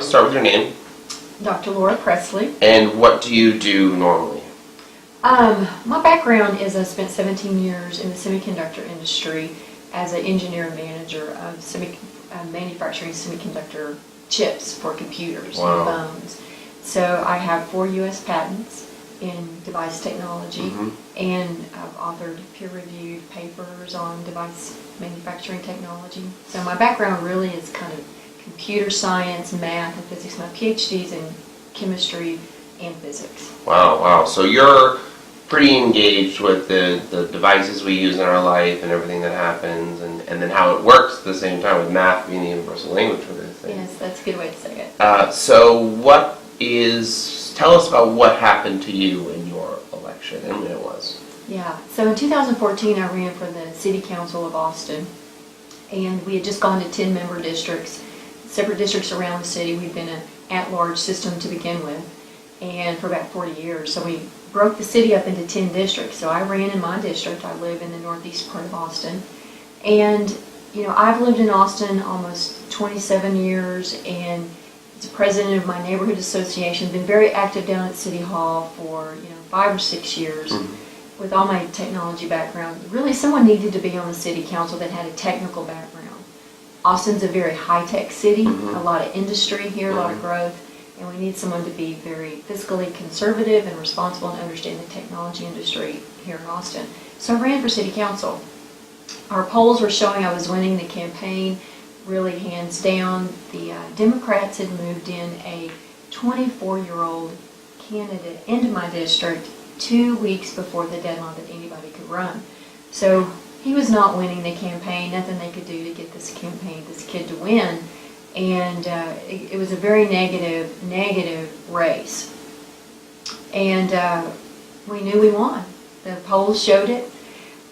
Start with your name. Dr. Laura Pressley. And what do you do normally? My background is I spent 17 years in the semiconductor industry as an engineer and manager of manufacturing semiconductor chips for computers and phones. So I have 4 U.S. patents in device technology, and I've authored peer-reviewed papers on device manufacturing technology. So my background really is kind of computer science, math, and physics. My PhD's in chemistry and physics. Wow. So you're pretty engaged with the devices we use in our life and everything that happens, and then how it works at the same time, with math being the universal language for this thing. Yes, that's a good way to say it. Tell us about what happened to you in your election and when it was. Yeah, so in 2014 I ran for the City Council of Austin, and we had just gone to 10 member districts, separate districts around the city. We'd been an at-large system to begin with, and for about 40 years. So we broke the city up into 10 districts. So I ran in my district. I live in the northeast part of Austin. And, I've lived in Austin almost 27 years, and as president of my neighborhood association, been very active down at City Hall for, 5 or 6 years. With all my technology background, really someone needed to be on the city council that had a technical background. Austin's a very high-tech city, a lot of industry here, a lot of growth, and we need someone to be very fiscally conservative and responsible and understand the technology industry here in Austin. So I ran for city council. Our polls were showing I was winning the campaign, really hands down. The Democrats had moved in a 24-year-old candidate into my district 2 weeks before the deadline that anybody could run. So he was not winning the campaign, nothing they could do to get this kid to win. And it was a very negative race. And we knew we won. The polls showed it.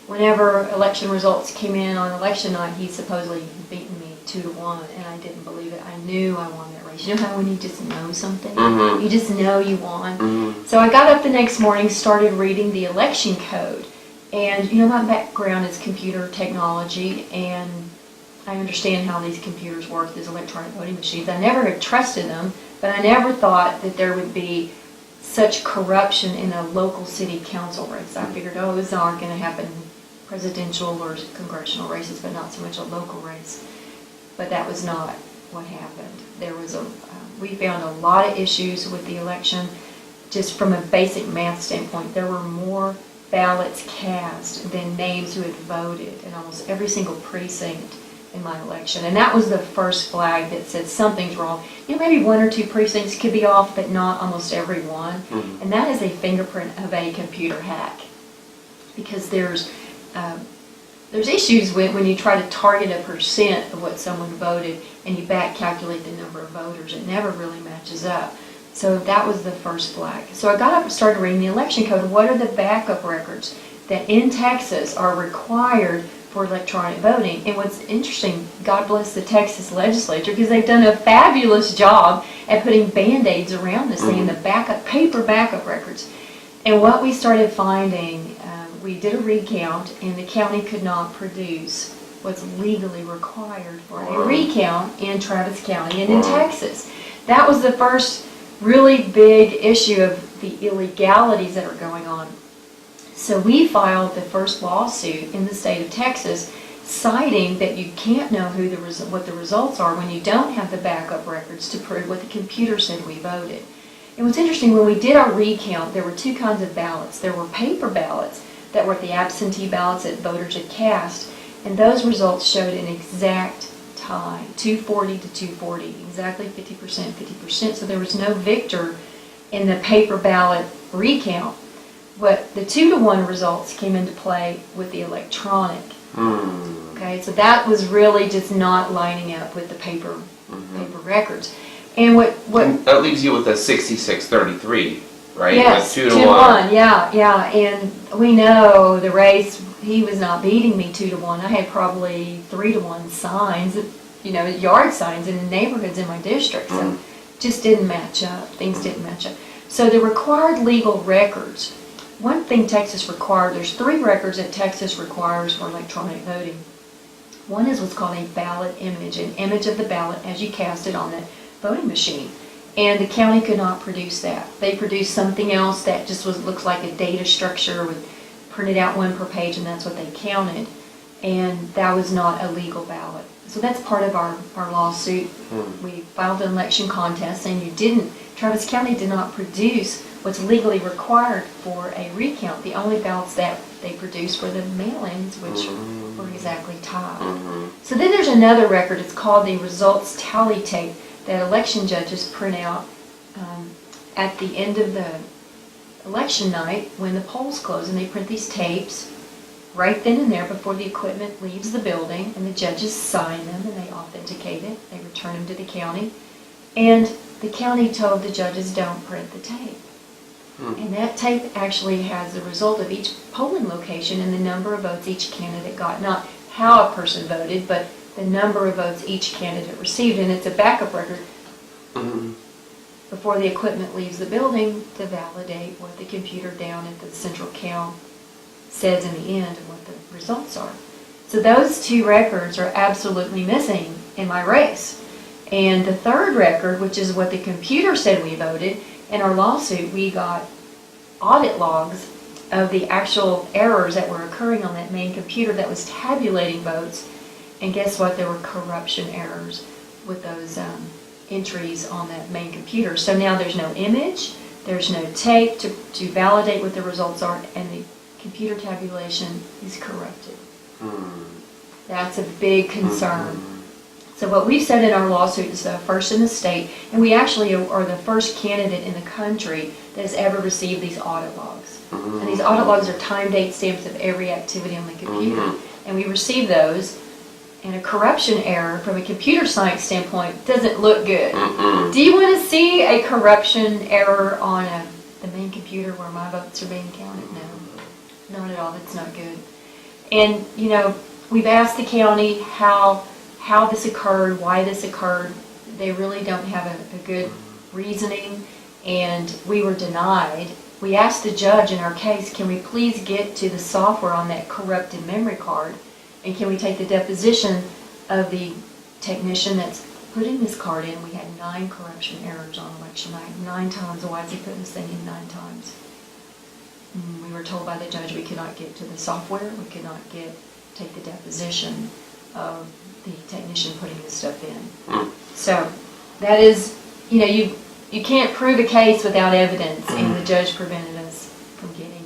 Whenever election results came in on election night, he supposedly beaten me 2-1, and I didn't believe it. I knew I won that race. You know how when you just know something? You just know you won. So I got up the next morning, started reading the election code. And, my background is computer technology, and I understand how these computers work, these electronic voting machines. I never had trusted them, but I never thought that there would be such corruption in a local city council race. I figured, it's not going to happen in presidential or congressional races, but not so much a local race. But that was not what happened. There was we found a lot of issues with the election. Just from a basic math standpoint, there were more ballots cast than names who had voted in almost every single precinct in my election. And that was the first flag that said something's wrong. Maybe 1 or 2 precincts could be off, but not almost every one. And that is a fingerprint of a computer hack. Because there's issues when you try to target a percent of what someone voted and you back calculate the number of voters. It never really matches up. So that was the first flag. So I got up and started reading the election code. What are the backup records that in Texas are required for electronic voting? And what's interesting, God bless the Texas legislature, because they've done a fabulous job at putting Band-Aids around this thing, the paper backup records. And what we started finding, we did a recount, and the county could not produce what's legally required for a recount in Travis County and in Texas. That was the first really big issue of the illegalities that are going on. So we filed the first lawsuit in the state of Texas, citing that you can't know what the results are when you don't have the backup records to prove what the computer said we voted. And what's interesting, when we did our recount, there were 2 kinds of ballots. There were paper ballots that were the absentee ballots that voters had cast, and those results showed an exact tie, 240 to 240, exactly 50%. So there was no victor in the paper ballot recount. But the 2-to-1 results came into play with the electronic. Okay, so that was really just not lining up with the paper records. And what that leaves you with a 66-33, right? Yes, with 2-to-1. Yeah. And we know the race, he was not beating me 2-to-1. I had probably 3-to-1 signs, yard signs in the neighborhoods in my district. So just didn't match up. Things didn't match up. So the required legal records, one thing Texas required, there's 3 records that Texas requires for electronic voting. One is what's called a ballot image, an image of the ballot as you cast it on the voting machine. And the county could not produce that. They produced something else that just looks like a data structure with printed out one per page, and that's what they counted. And that was not a legal ballot. So that's part of our lawsuit. We filed an election contest saying Travis County did not produce what's legally required for a recount. The only ballots that they produced were the mail-ins, which were exactly tied. So then there's another record. It's called the results tally tape that election judges print out at the end of the election night when the polls close, and they print these tapes right then and there before the equipment leaves the building, and the judges sign them and they authenticate it. They return them to the county, and the county told the judges don't print the tape. And that tape actually has the result of each polling location and the number of votes each candidate got. Not how a person voted, but the number of votes each candidate received. And it's a backup record before the equipment leaves the building to validate what the computer down at the central count says in the end and what the results are. So those two records are absolutely missing in my race. And the third record, which is what the computer said we voted, in our lawsuit we got audit logs of the actual errors that were occurring on that main computer that was tabulating votes. And guess what? There were corruption errors with those entries on that main computer. So now there's no image, there's no tape to validate what the results are, and the computer tabulation is corrupted. That's a big concern. So what we've said in our lawsuit is the first in the state, and we actually are the first candidate in the country that has ever received these audit logs. And these audit logs are time date stamps of every activity on the computer. And we received those, and a corruption error from a computer science standpoint doesn't look good. Do you want to see a corruption error on the main computer where my votes are being counted? No, not at all. That's not good. And, you know, we've asked the county how this occurred, why this occurred. They really don't have a good reasoning, and we were denied. We asked the judge in our case, can we please get to the software on that corrupted memory card, and can we take the deposition of the technician that's putting this card in? We had 9 corruption errors on election night, 9 times. Why is he putting this thing in 9 times? We were told by the judge we could not get to the software, we could not take the deposition of the technician putting this stuff in. So that is, you know, you can't prove a case without evidence, and the judge prevented us from getting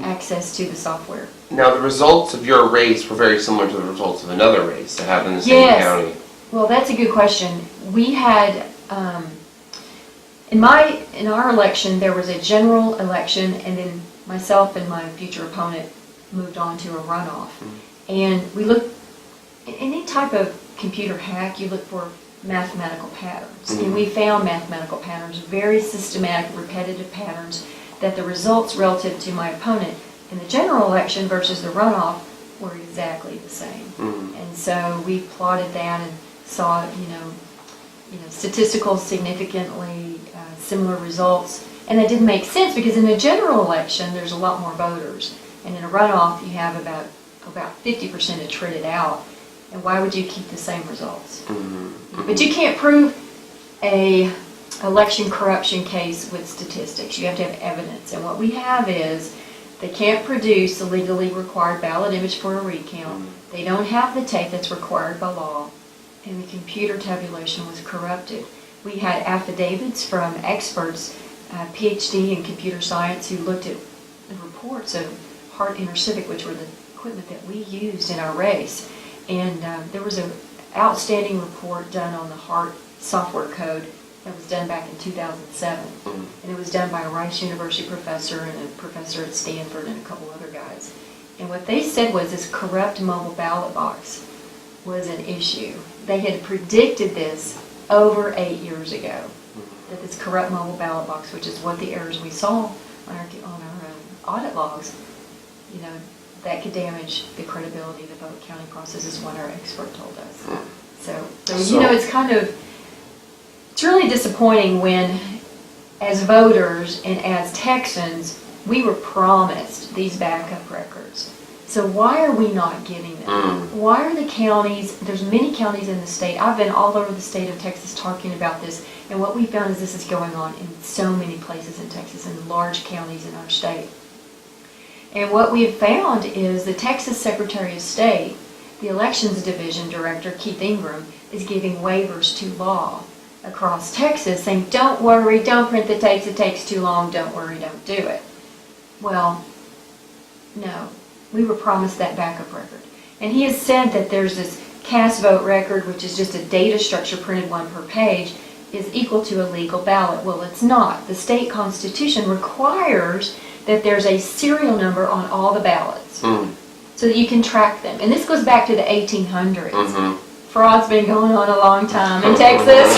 access to the software. Now, the results of your race were very similar to the results of another race that happened in the same county. Well, that's a good question. We had, in our election, there was a general election, and then myself and my future opponent moved on to a runoff. And we looked, in any type of computer hack, you look for mathematical patterns. And we found mathematical patterns, very systematic, repetitive patterns, that the results relative to my opponent in the general election versus the runoff were exactly the same. And so we plotted that and saw, you know, statistical significantly similar results. And that didn't make sense because in the general election there's a lot more voters, and in a runoff you have about 50% that traded out. And why would you keep the same results? But you can't prove a election corruption case with statistics. You have to have evidence. And what we have is they can't produce the legally required ballot image for a recount. They don't have the tape that's required by law. And the computer tabulation was corrupted. We had affidavits from experts, Ph.D. in computer science, who looked at the reports of Hart InterCivic, which were the equipment that we used in our race. And there was an outstanding report done on the Hart software code that was done back in 2007. And it was done by a Rice University professor and a professor at Stanford and a couple other guys. And what they said was this corrupt mobile ballot box was an issue. They had predicted this over 8 years ago, that this corrupt mobile ballot box, which is what the errors we saw on our audit logs, you know, that could damage the credibility of the vote counting process, is what our expert told us. So you know, it's really disappointing when, as voters and as Texans, we were promised these backup records. So why are we not getting them? Why are the counties, there's many counties in the state, I've been all over the state of Texas talking about this, and what we found is this is going on in so many places in Texas, in large counties in our state. And what we have found is the Texas Secretary of State, the Elections Division Director, Keith Ingram, is giving waivers to law across Texas, saying, don't worry, don't print the tapes, it takes too long, don't worry, don't do it. Well, no. We were promised that backup record. And he has said that there's this cast vote record, which is just a data structure printed one per page, is equal to a legal ballot. Well, it's not. The state constitution requires that there's a serial number on all the ballots so that you can track them. And this goes back to the 1800s. Fraud's been going on a long time in Texas.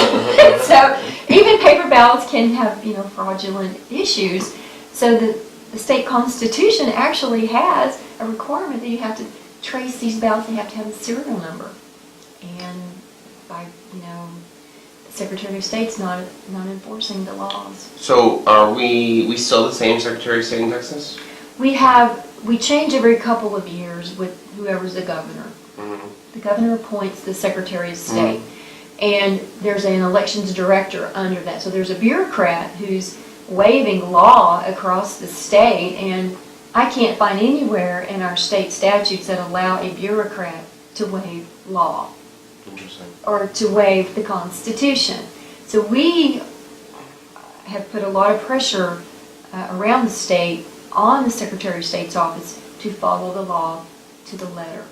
So even paper ballots can have, fraudulent issues. So the state constitution actually has a requirement that you have to trace these ballots, you have to have a serial number. And by, the Secretary of State's not enforcing the laws. So are we still the same Secretary of State in Texas? We change every couple of years with whoever's the governor. The governor appoints the Secretary of State. And there's an elections director under that. So there's a bureaucrat who's waiving law across the state, and I can't find anywhere in our state statutes that allow a bureaucrat to waive law. Interesting. Or to waive the Constitution. So we have put a lot of pressure around the state on the Secretary of State's office to follow the law to the letter.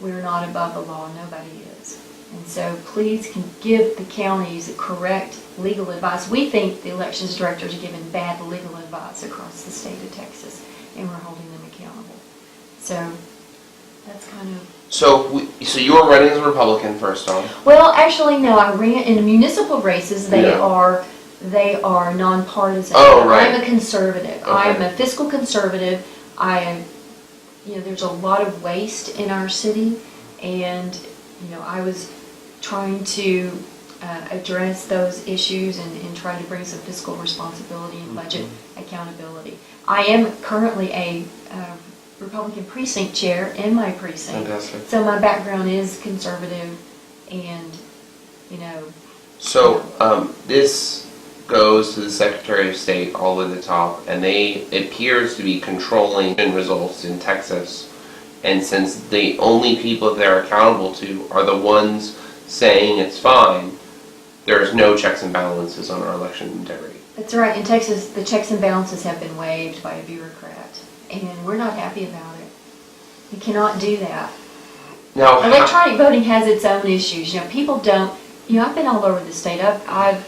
We're not above the law, nobody is. And so please can give the counties correct legal advice. We think the elections directors are giving bad legal advice across the state of Texas, and we're holding them accountable. So that's kind of... So you were running as a Republican first off? Well, actually, no. I ran in municipal races. They are nonpartisan. Oh, right. I'm a conservative. Okay. I'm a fiscal conservative. There's a lot of waste in our city, and I was trying to address those issues and try to bring some fiscal responsibility and budget accountability. I am currently a Republican precinct chair in my precinct. Fantastic. So my background is conservative, and So this goes to the Secretary of State all at the top, and it appears to be controlling results in Texas. And since the only people they're accountable to are the ones saying it's fine, there's no checks and balances on our election integrity. That's right. In Texas, the checks and balances have been waived by a bureaucrat, and we're not happy about it. You cannot do that. Now, electronic voting has its own issues. People don't. I've been all over the state. I've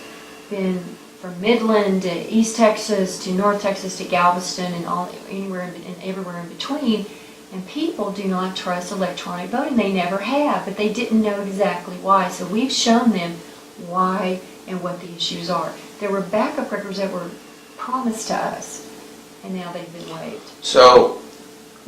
been from Midland to East Texas to North Texas to Galveston and anywhere and everywhere in between. And people do not trust electronic voting. They never have, but they didn't know exactly why. So we've shown them why and what the issues are. There were backup records that were promised to us, and now they've been waived. So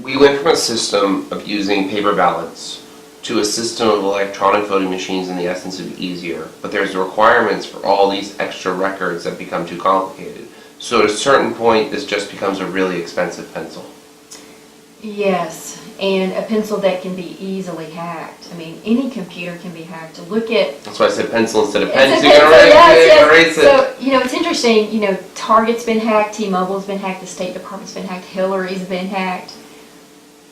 we went from a system of using paper ballots to a system of electronic voting machines in the essence of easier, but there's requirements for all these extra records that become too complicated. So at a certain point, this just becomes a really expensive pencil. Yes, and a pencil that can be easily hacked. I mean, any computer can be hacked. To look at... That's why I said pencil instead of It's pen. a So pencil, yes. erase it. So, it's interesting, Target's been hacked, T-Mobile's been hacked, the State Department's been hacked, Hillary's been hacked.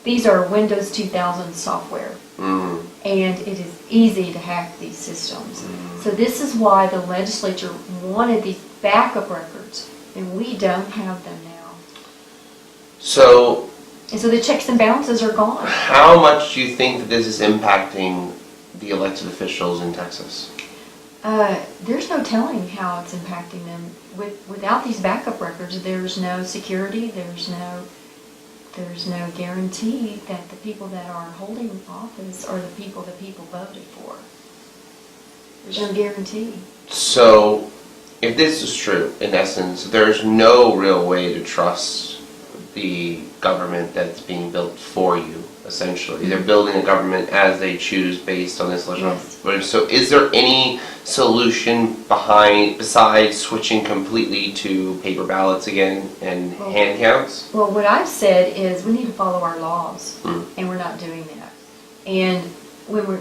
These are Windows 2000 software. And it is easy to hack these systems. So this is why the legislature wanted these backup records, and we don't have them now. So the checks and balances are gone. how much do you think that this is impacting the elected officials in Texas? There's no telling how it's impacting them. Without these backup records, there's no security, there's no guarantee that the people that are holding office are the people voted for. There's no guarantee. So if this is true, in essence, there's no real way to trust the government that's being built for you essentially. They're building a government as they choose based on this Yes. legislation. So is there any solution besides switching completely to paper ballots again and Well- hand counts? Well, what I've said is we need to follow our laws, Mm. and we're not doing that. And when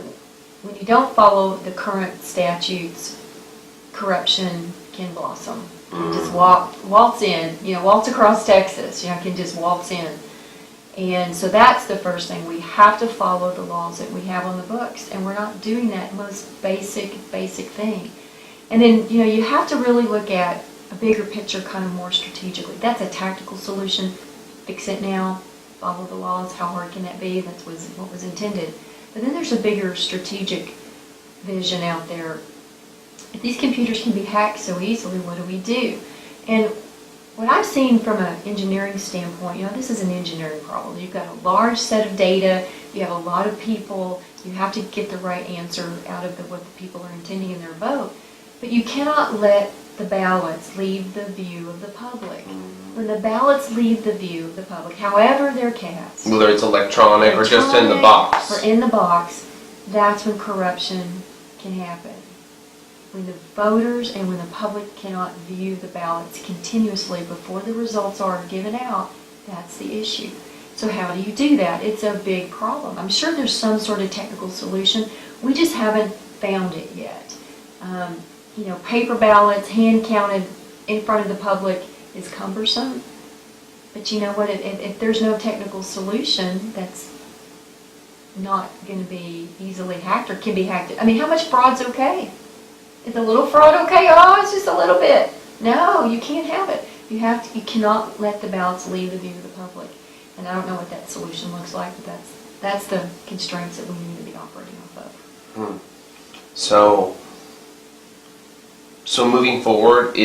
you don't follow the current statutes, corruption can blossom. You just waltz in, waltz across Texas, can just waltz in. And so that's the first thing. We have to follow the laws that we have on the books, and we're not doing that most basic thing. And then, you have to really look at a bigger picture kind of more strategically. That's a tactical solution. Fix it now, follow the laws. How hard can that be? That was what was intended. But then there's a bigger strategic vision out there. If these computers can be hacked so easily, what do we do? And what I've seen from an engineering standpoint, this is an engineering problem. You've got a large set of data, you have a lot of people, you have to get the right answer out of what the people are intending in their vote. But you cannot let the ballots leave the view of the public. When the ballots leave the view of the public, however they're cast, Whether it's electronic or just in the box. or in the box, that's when corruption can happen. When the voters and when the public cannot view the ballots continuously before the results are given out, that's the issue. So how do you do that? It's a big problem. I'm sure there's some sort of technical solution. We just haven't found it yet. Paper ballots, hand counted in front of the public is cumbersome. But you know what? If there's no technical solution that's not going to be easily hacked or can be hacked, how much fraud's okay? Is a little fraud okay? Oh, it's just a little bit. No, you can't have it. You cannot let the ballots leave the view of the public. And I don't know what that solution looks like, but that's the constraints that we need to be operating off of. So moving forward,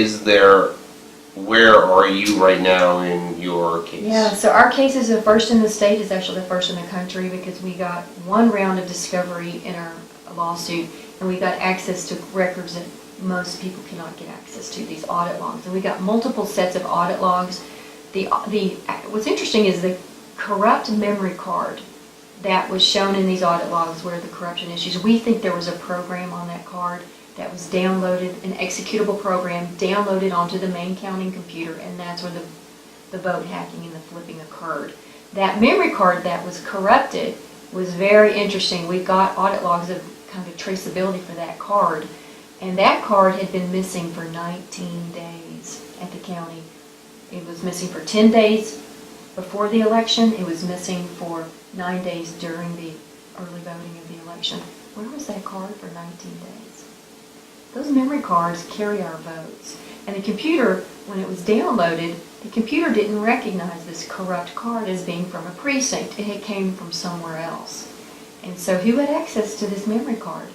where are you right now in your case? Yeah, so our case is the first in the state, is actually the first in the country, because we got one round of discovery in our lawsuit, and we got access to records that most people cannot get access to, these audit logs. And we got multiple sets of audit logs. What's interesting is the corrupt memory card that was shown in these audit logs were the corruption issues. We think there was a program on that card that was downloaded, an executable program downloaded onto the main counting computer, and that's where the vote hacking and the flipping occurred. That memory card that was corrupted was very interesting. We got audit logs of kind of traceability for that card, and that card had been missing for 19 days at the county. It was missing for 10 days before the election. It was missing for 9 days during the early voting of the election. Where was that card for 19 days? Those memory cards carry our votes. And the computer, when it was downloaded, the computer didn't recognize this corrupt card as being from a precinct. It had came from somewhere else. And so who had access to this memory card?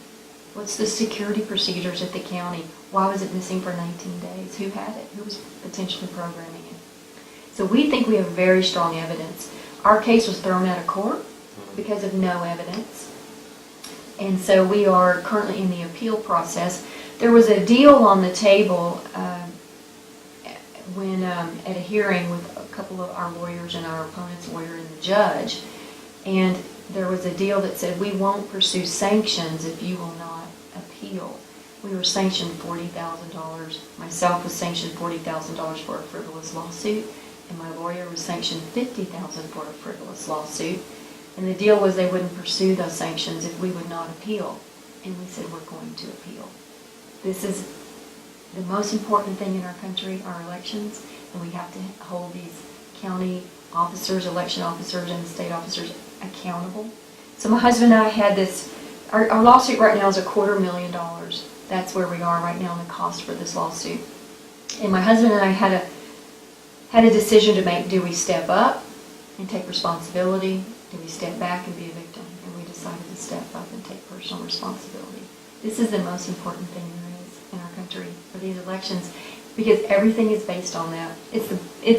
What's the security procedures at the county? Why was it missing for 19 days? Who had it? Who was potentially programming it? So we think we have very strong evidence. Our case was thrown out of court because of no evidence. And so we are currently in the appeal process. There was a deal on the table when at a hearing with a couple of our lawyers and our opponent's lawyer and the judge. And there was a deal that said we won't pursue sanctions if you will not appeal. We were sanctioned $40,000. Myself was sanctioned $40,000 for a frivolous lawsuit, and my lawyer was sanctioned $50,000 for a frivolous lawsuit. And the deal was they wouldn't pursue those sanctions if we would not appeal. And we said we're going to appeal. This is the most important thing in our country, our elections, and we have to hold these county officers, election officers, and state officers accountable. So my husband and I had this, our lawsuit right now is $250,000. That's where we are right now in the cost for this lawsuit. And my husband and I had a decision to make. Do we step up and take responsibility? Do we step back and be a victim? And we decided to step up and take personal responsibility. This is the most important thing there is in our country for these elections, because everything is based on that. It's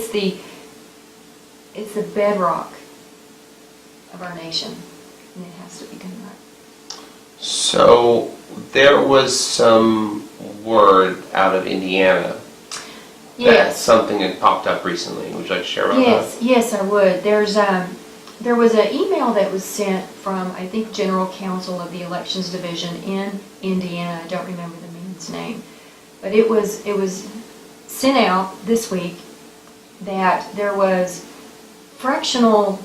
the bedrock of our nation, and it has to be done right. So there was some word out of Indiana that Yes. something had popped up recently. Would you like to share about that? Yes, I would. there was an email that was sent from, I think, General Counsel of the Elections Division in Indiana. I don't remember the man's name. But it was sent out this week that there was fractional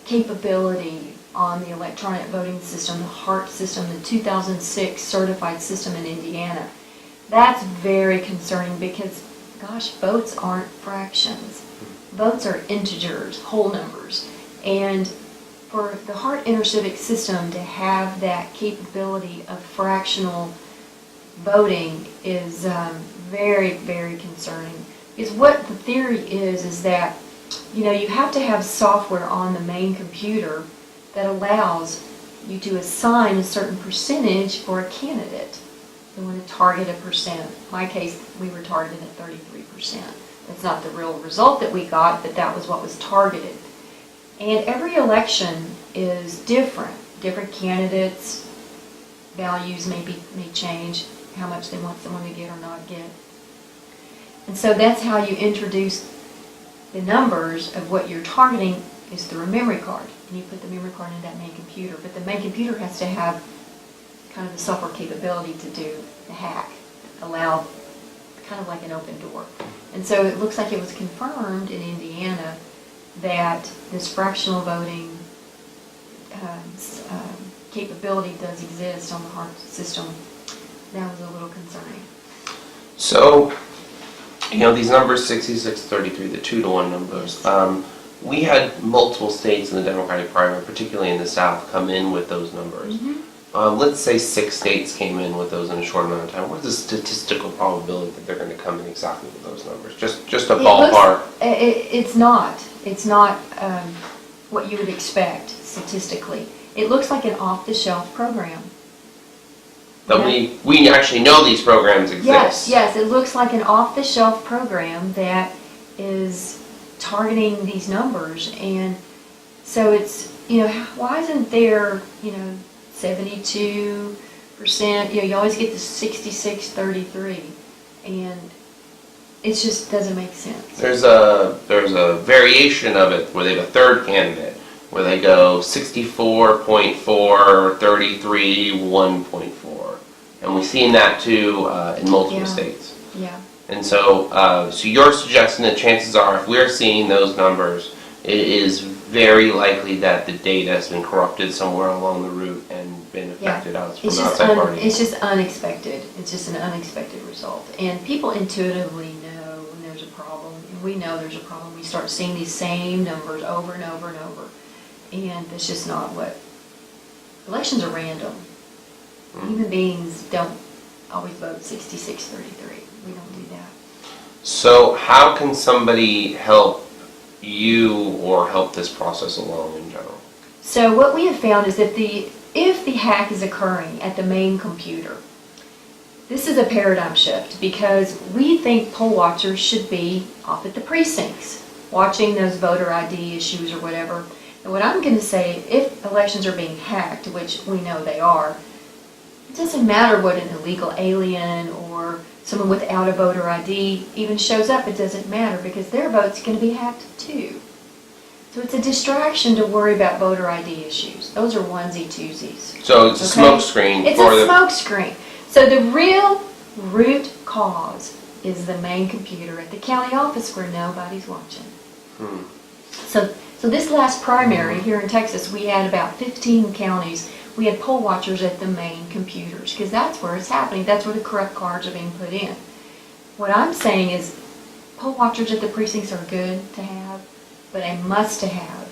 capability on the electronic voting system, the HART system, the 2006 certified system in Indiana. That's very concerning because, gosh, votes aren't fractions. Votes are integers, whole numbers. And for the HART intercivic system to have that capability of fractional voting is very, very concerning. Because what the theory is that, you know, you have to have software on the main computer that allows you to assign a certain percentage for a candidate. You want to target a percent. In my case, we were targeted at 33%. That's not the real result that we got, but that was what was targeted. And every election is different. Different candidates, values may change, how much they want someone to get or not get. And so that's how you introduce the numbers of what you're targeting is through a memory card. And you put the memory card in that main computer. But the main computer has to have kind of the software capability to do the hack, allow kind of like an open door. And so it looks like it was confirmed in Indiana that this fractional voting capability does exist on the HART system. That was a little concerning. So, you know, these numbers, 66, 33, the 2-to-1 numbers, we had multiple states in the Democratic primary, particularly in the South, come in with those numbers. Let's say 6 states came in with those in a short amount of time. What is the statistical probability that they're going to come in exactly with those numbers? Just a ballpark. It's not what you would expect statistically. It looks like an off-the-shelf program. That we actually know these programs exist. Yes, it looks like an off-the-shelf program that is targeting these numbers, and so it's, you know, why isn't there, you know, 72%, you know, you always get the 66, 33, and it just doesn't make sense. There's a variation of it where they have a third candidate, where they go 64.4, 33, 1.4. And we've seen that too in multiple states. Yeah. And so, so you're suggesting that chances are, if we're seeing those numbers, it is very likely that the data has been corrupted somewhere along the route and been affected out from outside parties. It's just unexpected. It's just an unexpected result. And people intuitively know when there's a problem. And we know there's a problem. We start seeing these same numbers over and over and over. And that's just not what... Elections are random. Human beings don't always vote 66-33. We don't do that. So how can somebody help you or help this process along in general? So what we have found is that if the hack is occurring at the main computer, this is a paradigm shift because we think poll watchers should be off at the precincts watching those voter ID issues or whatever. And what I'm going to say, if elections are being hacked, which we know they are, it doesn't matter what an illegal alien or someone without a voter ID even shows up. It doesn't matter because their vote's going to be hacked too. So it's a distraction to worry about voter ID issues. Those are onesie-twosies. So it's a smoke screen. It's a smoke screen. So the real root cause is the main computer at the county office where nobody's watching. So this last primary here in Texas, we had about 15 counties. We had poll watchers at the main computers because that's where it's happening. That's where the correct cards are being put in. What I'm saying is poll watchers at the precincts are good to have, but a must-to-have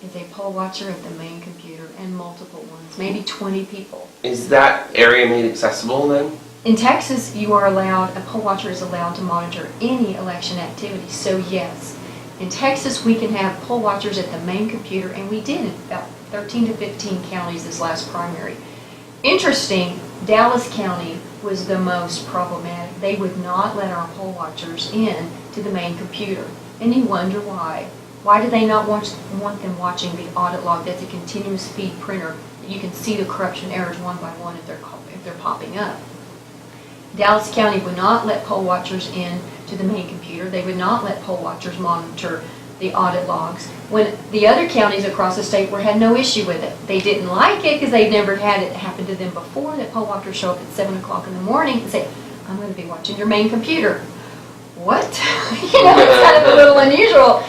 is a poll watcher at the main computer and multiple ones, maybe 20 people. Is that area made accessible then? In Texas, you are allowed, a poll watcher is allowed to monitor any election activity, so yes. In Texas, we can have poll watchers at the main computer, and we did in about 13 to 15 counties this last primary. Interesting, Dallas County was the most problematic. They would not let our poll watchers in to the main computer, and you wonder why. Why do they not want them watching the audit log? That's a continuous feed printer. You can see the corruption errors one by one if they're popping up. Dallas County would not let poll watchers in to the main computer. They would not let poll watchers monitor the audit logs, when the other counties across the state had no issue with it. They didn't like it because they'd never had it happen to them before, that poll watchers show up at 7 o'clock in the morning and say, I'm going to be watching your main computer. What? It's kind of a little unusual.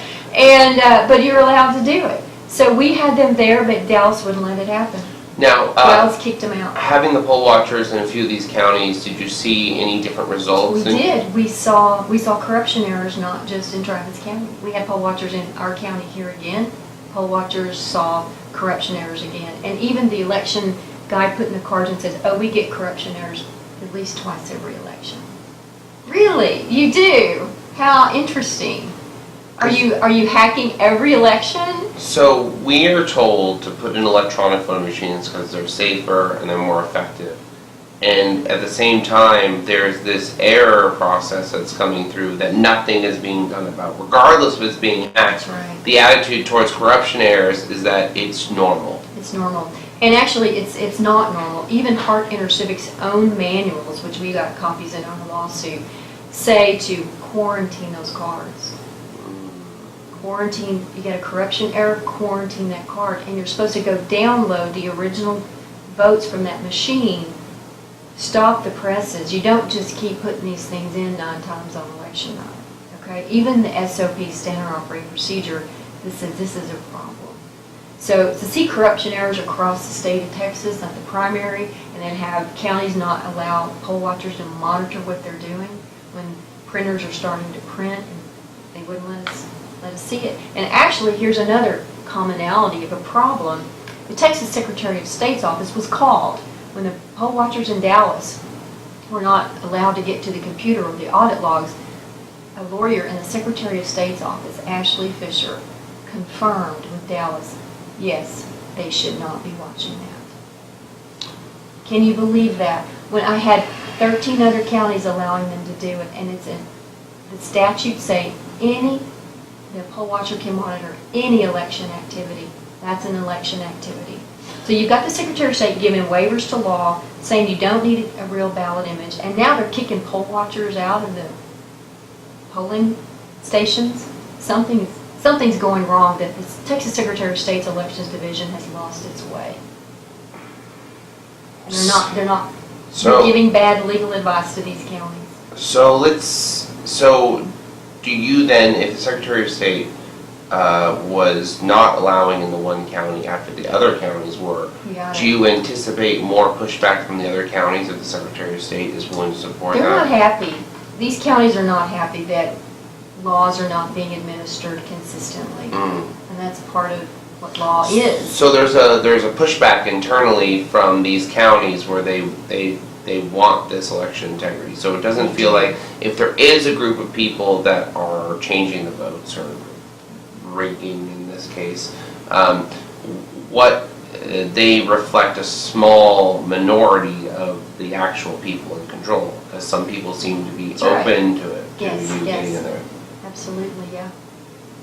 But you're allowed to do it. So we had them there, but Dallas wouldn't let it happen. Now, Dallas kicked them out. having the poll watchers in a few of these counties, did you see any different results? We did. We saw corruption errors, not just in Travis County. We had poll watchers in our county here again. Poll watchers saw corruption errors again. And even the election guy put in the cards and says, oh, we get corruption errors at least twice every election. Really? You do? How interesting. Are you hacking every election? So we are told to put in electronic voting machines because they're safer and they're more effective. And at the same time, there's this error process that's coming through that nothing is being done about, regardless of it's being hacked. That's right. The attitude towards corruption errors is that it's normal. It's normal. And actually, it's not normal. Even Hart InterCivic's own manuals, which we got copies in our lawsuit, say to quarantine those cards. Quarantine, you get a corruption error, quarantine that card, and you're supposed to go download the original votes from that machine, stop the presses. You don't just keep putting these things in 9 times on election night, okay? Even the SOP, Standard Operating Procedure, this is a problem. So to see corruption errors across the state of Texas at the primary, and then have counties not allow poll watchers to monitor what they're doing when printers are starting to print, and they wouldn't let us see it. And actually, here's another commonality of a problem. The Texas Secretary of State's office was called when the poll watchers in Dallas were not allowed to get to the computer or the audit logs. A lawyer in the Secretary of State's office, Ashley Fisher, confirmed with Dallas, yes, they should not be watching that. Can you believe that? When I had 13 other counties allowing them to do it, and it's in the statutes say the poll watcher can monitor any election activity. That's an election activity. So you've got the Secretary of State giving waivers to law, saying you don't need a real ballot image, and now they're kicking poll watchers out of the polling stations. Something's going wrong, that the Texas Secretary of State's Elections Division has lost its way. And they're not giving bad legal advice to these counties. So do you then, if the Secretary of State was not allowing in the one county after the other counties were, do you anticipate more pushback from the other counties if the Secretary of State is willing to support that? They're not happy. These counties are not happy that laws are not being administered consistently. And that's part of what law is. So there's a pushback internally from these counties where they want this election integrity. So it doesn't feel like, if there is a group of people that are changing the votes or rigging in this case, they reflect a small minority of the actual people in control, because some people seem to be That's open right. to it. Yes, Getting in there. Absolutely, yeah.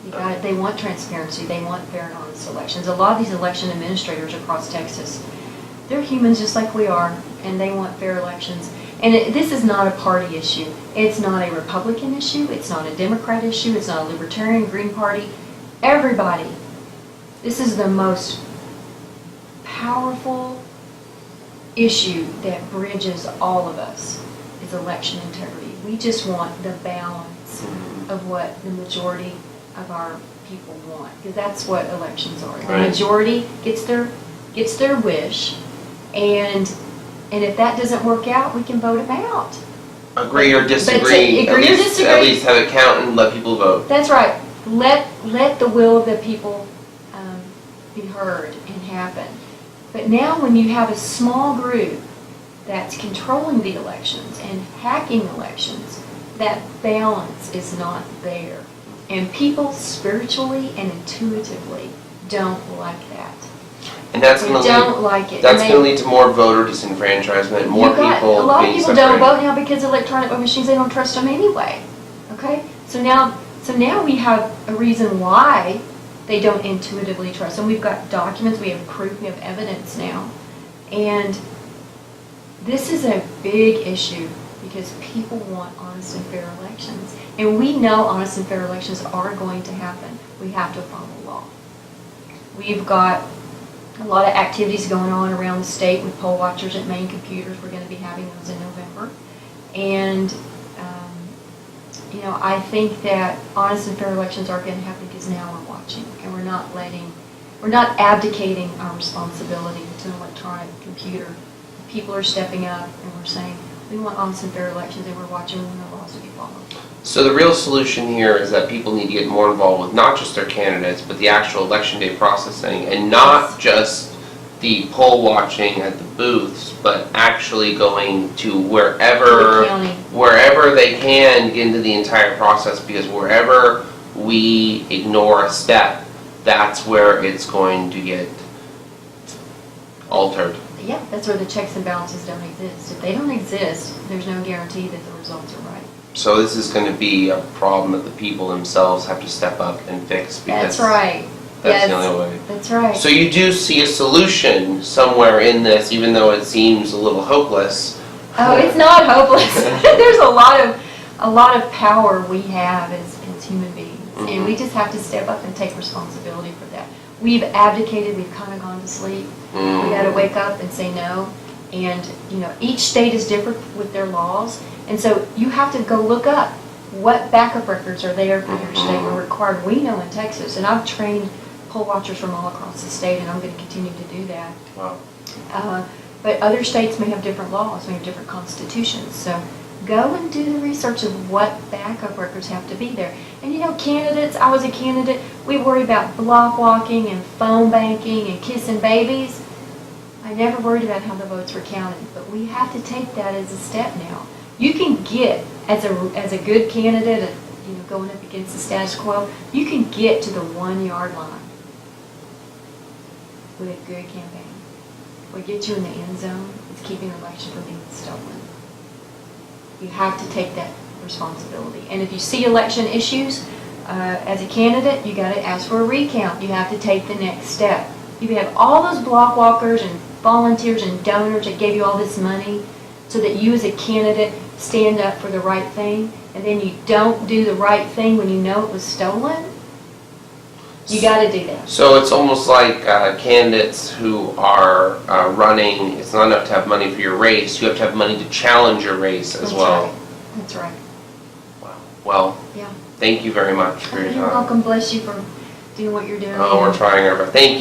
You got it. They want transparency. They want fair and honest elections. A lot of these election administrators across Texas, they're humans just like we are, and they want fair elections. And this is not a party issue. It's not a Republican issue. It's not a Democrat issue. It's not a Libertarian, Green Party. Everybody. This is the most powerful issue that bridges all of us, is election integrity. We just want the balance of what the majority of our people want, because that's what elections are. The majority gets their wish, and if that doesn't work out, we can vote them out. Agree or disagree. At least have it count and let people vote. That's right. Let the will of the people be heard and happen. But now when you have a small group that's controlling the elections and hacking elections, that balance is not there. And people spiritually and intuitively don't like that. And that's going to lead to more voter disenfranchisement, more people a lot of being people separated. don't vote now because electronic vote machines, they don't trust them anyway. Okay? So now we have a reason why they don't intuitively trust them. We've got documents, we have proof, we have evidence now. And this is a big issue, because people want honest and fair elections. And we know honest and fair elections are going to happen. We have to follow the law. We've got a lot of activities going on around the state with poll watchers at Maine Computers. We're going to be having those in November. And, I think that honest and fair elections are going to happen because now we're watching and we're not abdicating our responsibility to an electronic computer. People are stepping up and we're saying, we want honest and fair elections and we're watching when the laws to be followed. So the real solution here is that people need to get more involved with not just their candidates, but the actual election day processing, and not just the poll watching at the booths, but actually going to wherever they can get into the entire process, because wherever we ignore a step, that's where it's going to get altered. Yeah, that's where the checks and balances don't exist. If they don't exist, there's no guarantee that the results are right. So this is going to be a problem that the people themselves have to step up and fix, because that's right. That's the only way. That's right. So you do see a solution somewhere in this, even though it seems a little hopeless. Oh, it's not hopeless. There's a lot of power we have as human beings, and we just have to step up and take responsibility for that. We've abdicated. We've kind of gone to sleep. We got to wake up and say no. And each state is different with their laws, and so you have to go look up what backup records are there for your state or required. We know in Texas, and I've trained poll watchers from all across the state, and I'm going to continue to do that. Wow. But other states may have different laws, may have different constitutions. So go and do the research of what backup records have to be there. And candidates, I was a candidate, we worry about block walking and phone banking and kissing babies. I never worried about how the votes were counted, but we have to take that as a step now. You can get, as a good candidate, going up against the status quo, you can get to the 1 yard line with a good campaign. What gets you in the end zone is keeping the election from being stolen. You have to take that responsibility. And if you see election issues, as a candidate, you got to ask for a recount. You have to take the next step. You have all those block walkers and volunteers and donors that gave you all this money so that you as a candidate stand up for the right thing, and then you don't do the right thing when you know it was stolen. You got to do that. So it's almost like candidates who are running, it's not enough to have money for your race, you have to have money to challenge your race as well. Right. That's right. Wow. Well, yeah. Thank you very much for your time. You're welcome. Bless you for doing what you're doing. Oh, we're trying our best. Thank you.